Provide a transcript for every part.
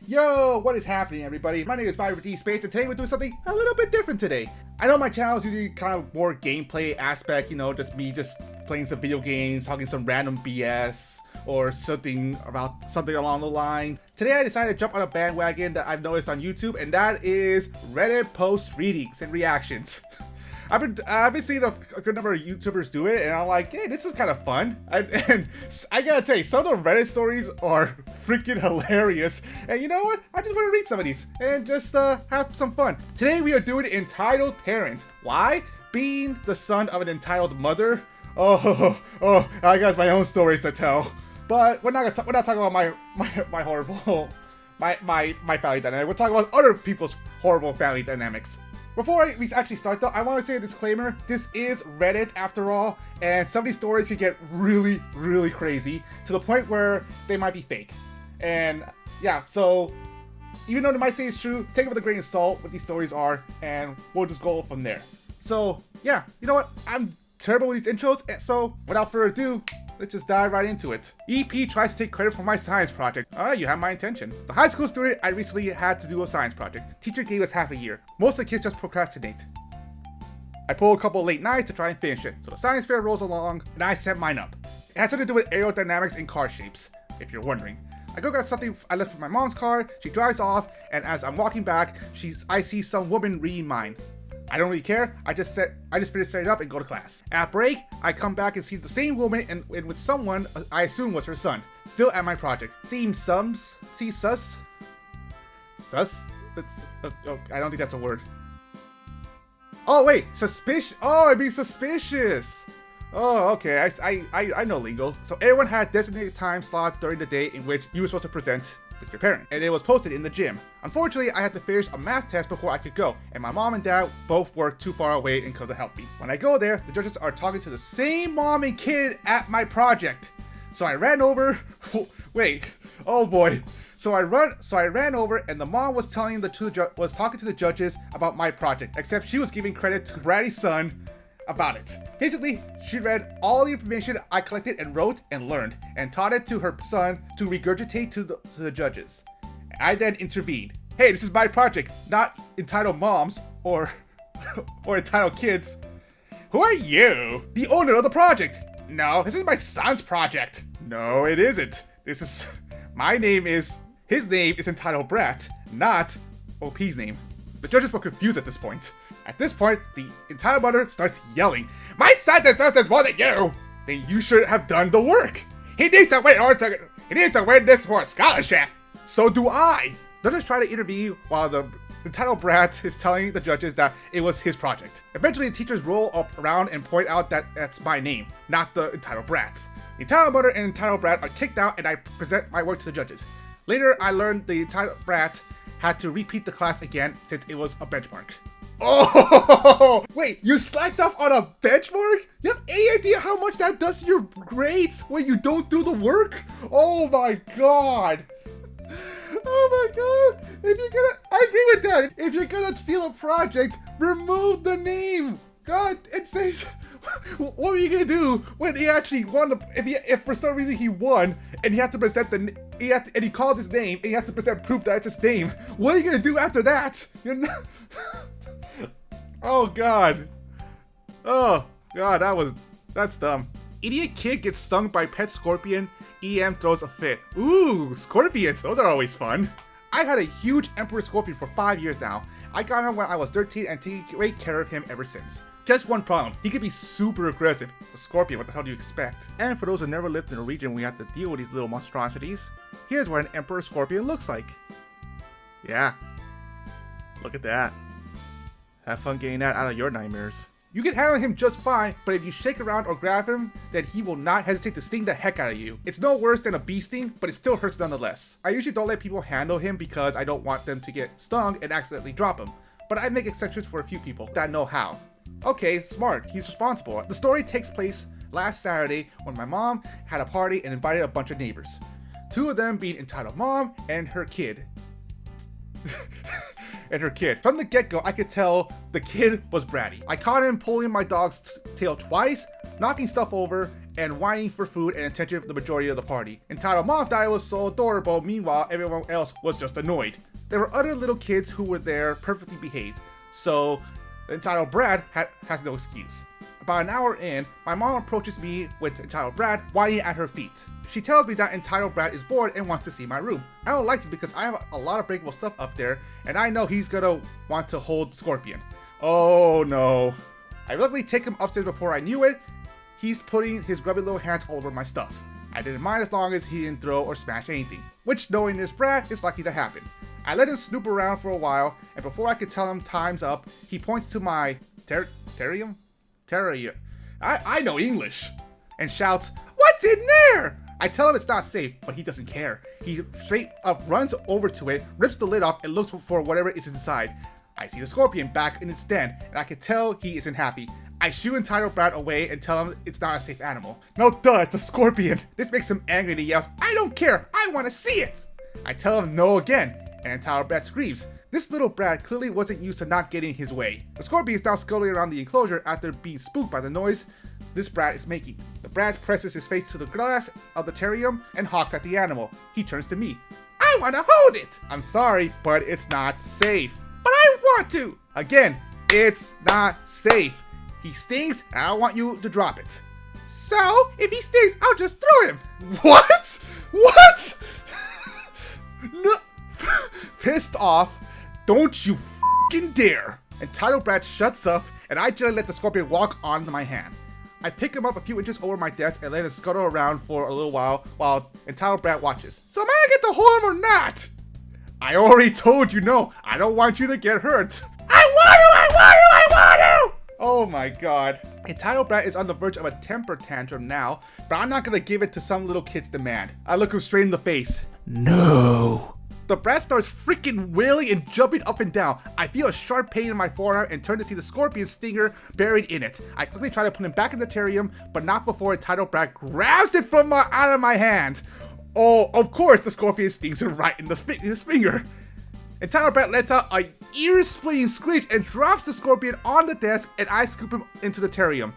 Yo, what is happening, everybody? My name is Spades, and today we're doing something a little bit different today. I know my channel is usually kind of more gameplay aspect, you know, just me playing some video games, talking some random BS, or something along the line. Today I decided to jump on a bandwagon that I've noticed on YouTube, and that is Reddit post readings and reactions. I've been seeing a good number of YouTubers do it, and I'm like, hey, this is kind of fun. And I gotta tell you, some of the Reddit stories are freaking hilarious. And you know what? I just want to read some of these and just have some fun. Today we are doing Entitled Parents. Why? Being the son of an entitled mother. I got my own stories to tell. But we're not talking about my horrible my family dynamic. We're talking about other people's horrible family dynamics. Before we actually start though, I want to say a disclaimer. This is Reddit after all, and some of these stories can get really, really crazy to the point where they might be fake. And yeah, so even though they might say it's true, take it with a grain of salt what these stories are, and we'll just go from there. So yeah, you know what? I'm terrible with these intros, and so without further ado, let's just dive right into it. EP tries to take credit for my science project. Alright, you have my attention. As a high school student, I recently had to do a science project. Teacher gave us half a year. Most of the kids just procrastinate. I pulled a couple of late nights to try and finish it. So the science fair rolls along, and I set mine up. It has something to do with aerodynamics and car shapes, if you're wondering. I go grab something I left with my mom's car, she drives off, and as I'm walking back, I see some woman reading mine. I don't really care. I just finish setting it up and go to class. At break, I come back and see the same woman and with someone I assume was her son, still at my project. Seems sus? Sus? That's I don't think that's a word. Oh wait, suspicious. Oh, I mean suspicious. Oh, okay. I know lingo. So everyone had designated time slot during the day in which you were supposed to present with your parent, and it was posted in the gym. Unfortunately, I had to finish a math test before I could go, and my mom and dad both worked too far away and couldn't help me. When I go there, the judges are talking to the same mom and kid at my project. So I ran over. Wait, oh boy. So I ran over, and the mom was talking to the judges about my project, except she was giving credit to Braddy's son about it. Basically, she read all the information I collected and wrote and learned, and taught it to her son to regurgitate to the judges. I then intervened. Hey, this is my project, not entitled moms or entitled kids. Who are you? The owner of the project. No, this is my son's project. No, it isn't. His name is entitled Brat, not OP's name. The judges were confused at this point. At this point, the entitled mother starts yelling, "My son deserves this more than you! Then you should have done the work! He needs to win this for a scholarship! So do I!" The judges try to intervene while the entitled brat is telling the judges that it was his project. Eventually, the teachers roll up around and point out that that's my name, not the entitled brat. The entitled mother and entitled brat are kicked out, and I present my work to the judges. Later, I learned the entitled brat had to repeat the class again since it was a benchmark. Oh, wait, you slacked off on a benchmark? You have any idea how much that does to your grades when you don't do the work? Oh my god. Oh my god. I agree with that. If you're gonna steal a project, remove the name. God, it says, what are you gonna do when he actually won? If for some reason he won and he had to present and he called his name and he had to present proof that it's his name, what are you gonna do after that? You're not. Oh god. Oh god, that's dumb. Idiot kid gets stung by pet scorpion. EM throws a fit. Ooh, scorpions, those are always fun. I've had a huge emperor scorpion for 5 years now. I got him when I was 13 and taking great care of him ever since. Just one problem, he can be super aggressive. A scorpion, what the hell do you expect? And for those who never lived in a region where you have to deal with these little monstrosities, here's what an emperor scorpion looks like. Yeah, look at that. Have fun getting that out of your nightmares. You can handle him just fine, but if you shake around or grab him, then he will not hesitate to sting the heck out of you. It's no worse than a bee sting, but it still hurts nonetheless. I usually don't let people handle him because I don't want them to get stung and accidentally drop him, but I make exceptions for a few people that know how. Okay, smart, he's responsible. The story takes place last Saturday when my mom had a party and invited a bunch of neighbors. 2 of them being entitled mom and her kid. From the get-go, I could tell the kid was bratty. I caught him pulling my dog's tail twice, knocking stuff over, and whining for food and attention from the majority of the party. Entitled Mom thought it was so adorable, meanwhile everyone else was just annoyed. There were other little kids who were there perfectly behaved, so Entitled Brad has no excuse. About an hour in, my mom approaches me with Entitled Brad whining at her feet. She tells me that Entitled Brad is bored and wants to see my room. I don't like it because I have a lot of breakable stuff up there, and I know he's gonna want to hold Scorpion. Oh no. I luckily take him upstairs before I knew it. He's putting his grubby little hands all over my stuff. I didn't mind as long as he didn't throw or smash anything, which knowing this Brad is likely to happen. I let him snoop around for a while, and before I could tell him time's up, he points to my terrarium? Terrarium. I know English. And shouts, "What's in there?" I tell him it's not safe, but he doesn't care. He straight up runs over to it, rips the lid off, and looks for whatever is inside. I see the Scorpion back in its den, and I can tell he isn't happy. I shoo Entitled Brad away and tell him it's not a safe animal. No duh, it's a Scorpion. This makes him angry and he yells, "I don't care, I want to see it!" I tell him no again, and Entitled Brad screams. This little Brad clearly wasn't used to not getting his way. The Scorpion is now scuttling around the enclosure after being spooked by the noise this Brad is making. The Brad presses his face to the glass of the terrarium and hawks at the animal. He turns to me. "I want to hold it!" "I'm sorry, but it's not safe." "But I want to!" Again, it's not safe. He stings and I don't want you to drop it. "So, if he stings, I'll just throw him." What? What? No. Pissed off, "Don't you f***ing dare!" Entitled Brad shuts up, and I gently let the Scorpion walk onto my hand. I pick him up a few inches over my desk and let him scuttle around for a little while Entitled Brad watches. "So am I gonna get to hold him or not?" "I already told you no. I don't want you to get hurt." I want to! Oh my god. Entitled Brad is on the verge of a temper tantrum now, but I'm not gonna give it to some little kid's demand. I look him straight in the face. "No." The Brad starts freaking wailing and jumping up and down. I feel a sharp pain in my forearm and turn to see the Scorpion stinger buried in it. I quickly try to put him back in the terrarium, but not before Entitled Brad grabs it out of my hand. Oh, of course the Scorpion stings him right in his finger. Entitled Brad lets out a ear-splitting screech and drops the Scorpion on the desk, and I scoop him into the terrarium.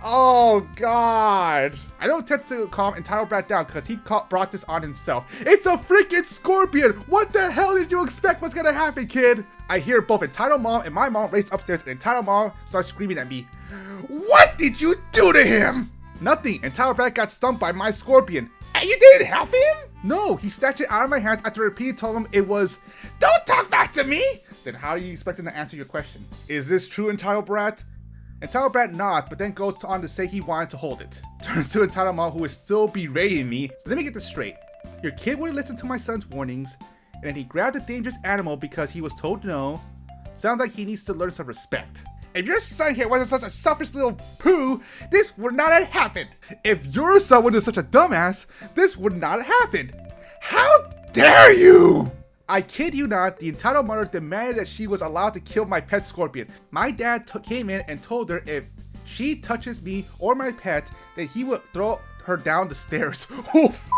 Oh god. I don't attempt to calm Entitled Brad down because he brought this on himself. It's a freaking Scorpion! What the hell did you expect was gonna happen, kid? I hear both Entitled Mom and my mom race upstairs, and Entitled Mom starts screaming at me. "What did you do to him?" "Nothing. Entitled Brad got stung by my Scorpion." "And you didn't help him?" "No, he snatched it out of my hands after repeatedly told him it was." "Don't talk back to me!" "Then how do you expect him to answer your question?" "Is this true, Entitled Brad?" Entitled Brad nods, but then goes on to say he wanted to hold it. Turns to Entitled Mom, who is still berating me. So let me get this straight. Your kid wouldn't listen to my son's warnings, and then he grabbed a dangerous animal because he was told no. Sounds like he needs to learn some respect. If your son here wasn't such a selfish little poo, this would not have happened. If your son was such a dumbass, this would not have happened. How dare you! I kid you not, the entitled mother demanded that she was allowed to kill my pet Scorpion. My dad came in and told her if she touches me or my pet, that he would throw her down the stairs. Oh, f***.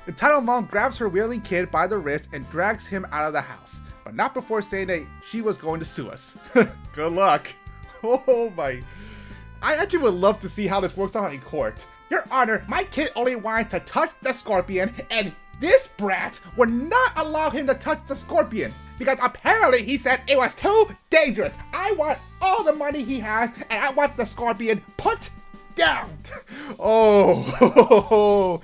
Entitled mom grabs her wailing kid by the wrist and drags him out of the house, but not before saying that she was going to sue us. Good luck. Oh my. I actually would love to see how this works out in court. Your Honor, my kid only wanted to touch the Scorpion, and this brat would not allow him to touch the Scorpion because apparently he said it was too dangerous. I want all the money he has, and I want the Scorpion put down. Oh,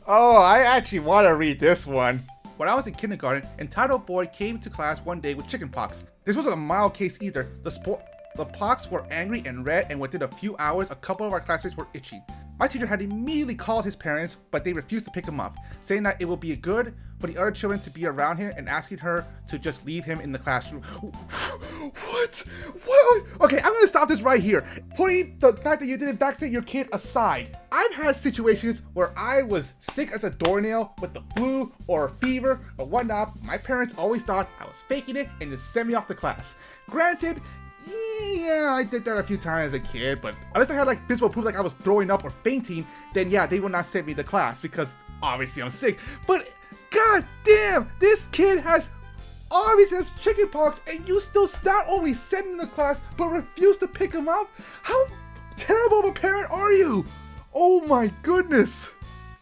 I actually want to read this one. When I was in kindergarten, entitled boy came to class one day with chicken pox. This wasn't a mild case either. The pox were angry and red, and within a few hours, a couple of our classmates were itching. My teacher had immediately called his parents, but they refused to pick him up, saying that it would be good for the other children to be around him and asking her to just leave him in the classroom. What? Okay, I'm gonna stop this right here. Putting the fact that you didn't vaccinate your kid aside, I've had situations where I was sick as a doornail with the flu or a fever or whatnot. My parents always thought I was faking it and just sent me off to class. Granted, yeah, I did that a few times as a kid, but unless I had like visible proof like I was throwing up or fainting, then yeah, they would not send me to class because obviously I'm sick. But god damn, this kid has obviously has chicken pox and you still not only send him to class but refuse to pick him up? How terrible of a parent are you? Oh my goodness.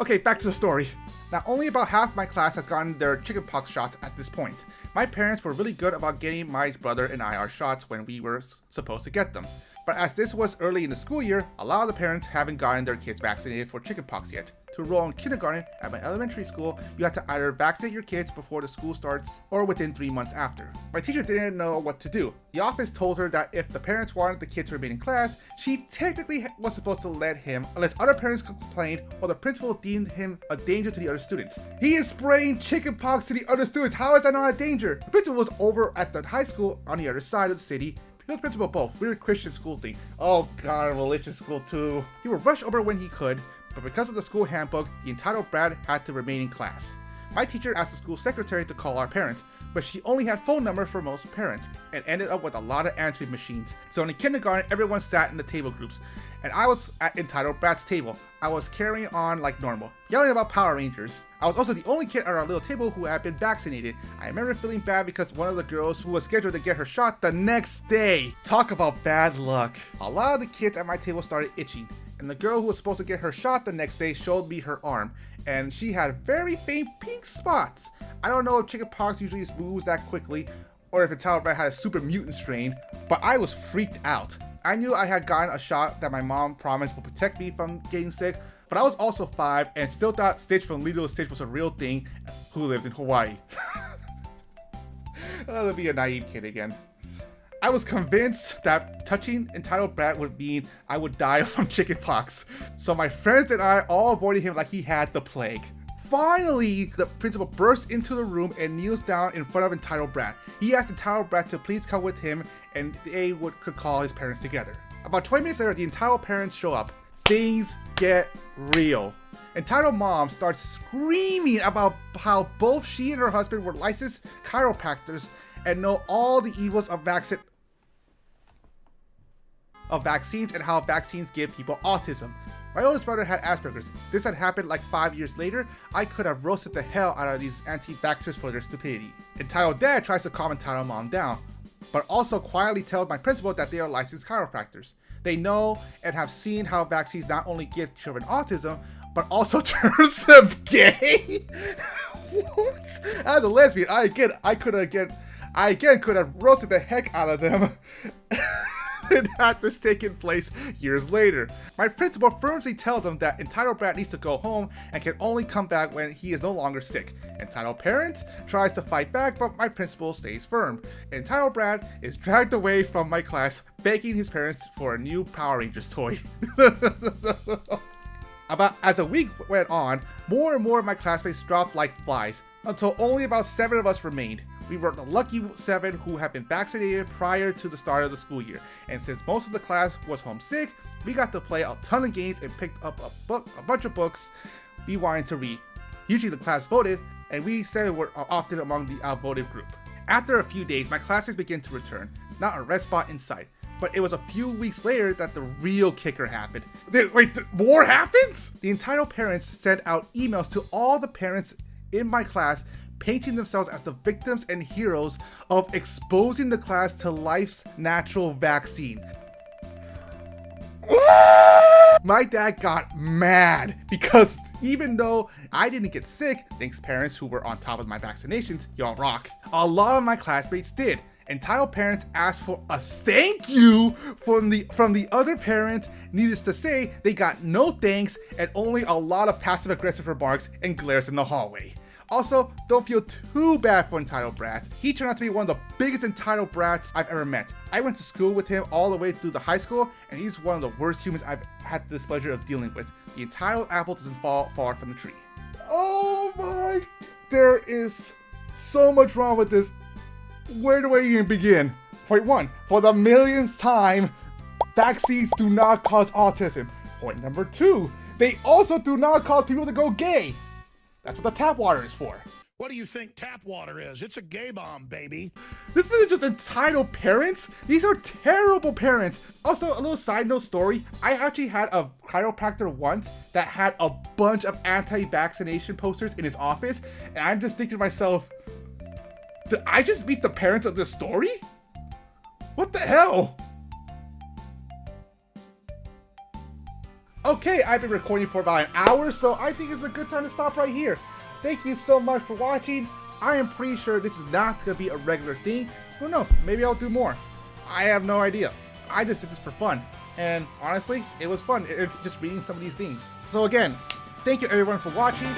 Okay, back to the story. Now, only about half my class has gotten their chickenpox shots at this point. My parents were really good about getting my brother and I our shots when we were supposed to get them. But as this was early in the school year, a lot of the parents haven't gotten their kids vaccinated for chickenpox yet. To enroll in kindergarten at my elementary school, you have to either vaccinate your kids before the school starts or within 3 months after. My teacher didn't know what to do. The office told her that if the parents wanted the kids to remain in class, she technically was supposed to let him unless other parents complained or the principal deemed him a danger to the other students. He is spreading chickenpox to the other students. How is that not a danger? The principal was over at the high school on the other side of the city. He was principal both. Weird Christian school thing. Oh god, religious school too. He would rush over when he could, but because of the school handbook, the entitled brat had to remain in class. My teacher asked the school secretary to call our parents, but she only had phone numbers for most parents, and ended up with a lot of answering machines. So in kindergarten, everyone sat in the table groups, and I was at entitled brat's table. I was carrying on like normal, yelling about Power Rangers. I was also the only kid at our little table who had been vaccinated. I remember feeling bad because one of the girls who was scheduled to get her shot the next day. Talk about bad luck. A lot of the kids at my table started itching, and the girl who was supposed to get her shot the next day showed me her arm, and she had very faint pink spots. I don't know if chickenpox usually moves that quickly, or if entitled brat had a super mutant strain, but I was freaked out. I knew I had gotten a shot that my mom promised would protect me from getting sick, but I was also 5 and still thought Stitch from Lilo & Stitch was a real thing who lived in Hawaii. Oh, that'd be a naive kid again. I was convinced that touching entitled brat would mean I would die from chickenpox, so my friends and I all avoided him like he had the plague. Finally, the principal bursts into the room and kneels down in front of entitled brat. He asked entitled brat to please come with him and they could call his parents together. About 20 minutes later, the entitled parents show up. Things get real. Entitled mom starts screaming about how both she and her husband were licensed chiropractors and know all the evils of vaccines and how vaccines give people autism. My oldest brother had Asperger's. This had happened like 5 years later. I could have roasted the hell out of these anti-vaxxers for their stupidity. Entitled dad tries to calm entitled mom down, but also quietly tells my principal that they are licensed chiropractors. They know and have seen how vaccines not only give children autism, but also turns them gay. What? As a lesbian, I again could have roasted the heck out of them. And had this taken place years later. My principal firmly tells them that entitled brat needs to go home and can only come back when he is no longer sick. Entitled parent tries to fight back, but my principal stays firm. Entitled brat is dragged away from my class, begging his parents for a new Power Rangers toy. As a week went on, more and more of my classmates dropped like flies, until only about 7 of us remained. We were the lucky 7 who had been vaccinated prior to the start of the school year, and since most of the class was homesick, we got to play a ton of games and picked up a bunch of books we wanted to read. Usually the class voted, and we 7 were often among the outvoted group. After a few days, my classmates began to return, not a red spot in sight. But it was a few weeks later that the real kicker happened. Wait, more happens? The entitled parents sent out emails to all the parents in my class, painting themselves as the victims and heroes of exposing the class to life's natural vaccine. My dad got mad because even though I didn't get sick, thanks parents who were on top of my vaccinations, y'all rock, a lot of my classmates did. Entitled parents asked for a thank you from the other parent. Needless to say, they got no thanks and only a lot of passive aggressive remarks and glares in the hallway. Also, don't feel too bad for entitled brats. He turned out to be one of the biggest entitled brats I've ever met. I went to school with him all the way through the high school, and he's one of the worst humans I've had the displeasure of dealing with. The entitled apple doesn't fall far from the tree. Oh my, there is so much wrong with this. Where do I even begin? Point 1, for the millionth time, vaccines do not cause autism. Point number 2, they also do not cause people to go gay. That's what the tap water is for. What do you think tap water is? It's a gay bomb, baby. This isn't just entitled parents. These are terrible parents. Also, a little side note story. I actually had a chiropractor once that had a bunch of anti-vaccination posters in his office. And I'm just thinking to myself, did I just meet the parents of this story? What the hell? Okay, I've been recording for about an hour, so I think it's a good time to stop right here. Thank you so much for watching. I am pretty sure this is not going to be a regular thing. Who knows, maybe I'll do more. I have no idea. I just did this for fun. And honestly, it was fun just reading some of these things. So again, thank you everyone for watching.